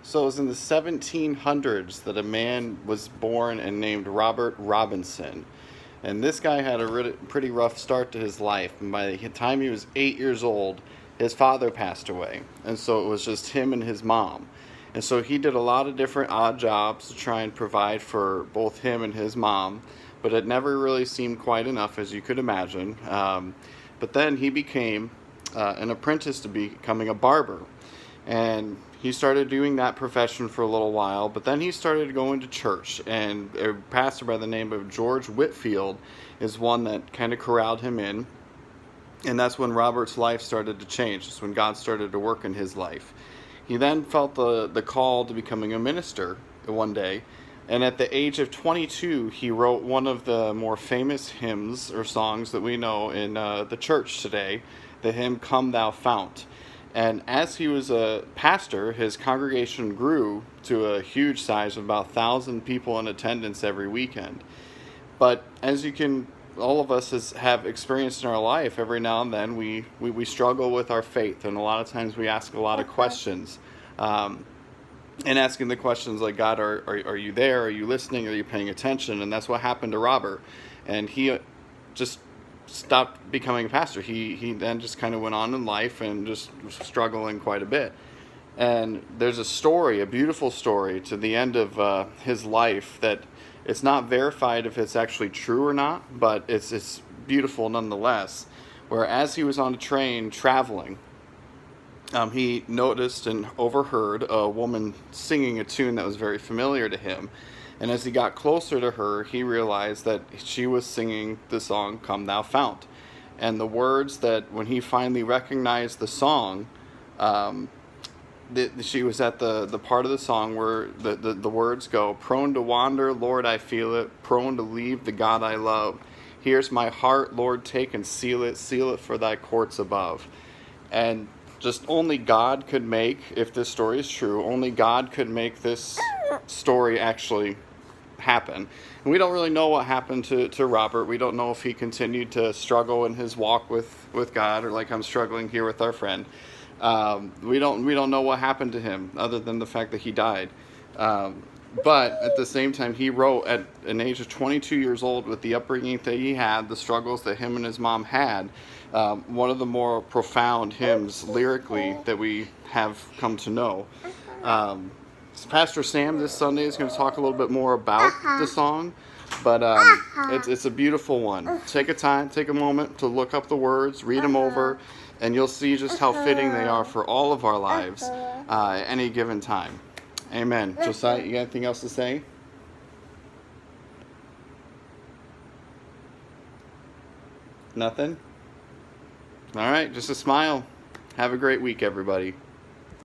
So it was in the 1700s that a man was born and named Robert Robinson. And this guy had a pretty rough start to his life. And by the time he was 8 years old, his father passed away. And so it was just him and his mom. And so he did a lot of different odd jobs to try and provide for both him and his mom. But it never really seemed quite enough, as you could imagine. But then he became an apprentice to becoming a barber. And he started doing that profession for a little while, but then he started going to church, and a pastor by the name of George Whitfield is one that kind of corralled him in. And that's when Robert's life started to change. That's when God started to work in his life. He then felt the call to becoming a minister one day, and at the age of 22, he wrote one of the more famous hymns or songs that we know in the church today, the hymn "Come Thou Fount." And as he was a pastor, his congregation grew to a huge size of about 1,000 people in attendance every weekend. But as all of us have experienced in our life, every now and then we struggle with our faith. And a lot of times we ask a lot of questions. And asking the questions like, God, are you there? Are you listening? Are you paying attention? And that's what happened to Robert. And he just stopped becoming a pastor. He then just kind of went on in life and just was struggling quite a bit. And there's a beautiful story to the end of his life that it's not verified if it's actually true or not, but it's beautiful nonetheless, where as he was on a train traveling, he noticed and overheard a woman singing a tune that was very familiar to him. And as he got closer to her, he realized that she was singing the song "Come Thou Fount." And the words that, when he finally recognized the song, she was at the part of the song where the words go, "Prone to wander, Lord, I feel it. Prone to leave the God I love. Here's my heart, Lord, take and seal it for thy courts above." And just only God could make, if this story is true, only God could make this story actually happen. And we don't really know what happened to Robert. We don't know if he continued to struggle in his walk with God, or like I'm struggling here with our friend. We don't know what happened to him other than the fact that he died. But at the same time, he wrote at an age of 22 years old, with the upbringing that he had, the struggles that him and his mom had, one of the more profound hymns lyrically that we have come to know. Pastor Sam this Sunday is going to talk a little bit more about the song, but it's a beautiful one. Take a moment to look up the words, read them over, and you'll see just how fitting they are for all of our lives at any given time. Amen. Josiah, you got anything else to say? Nothing? All right, just a smile. Have a great week, everybody.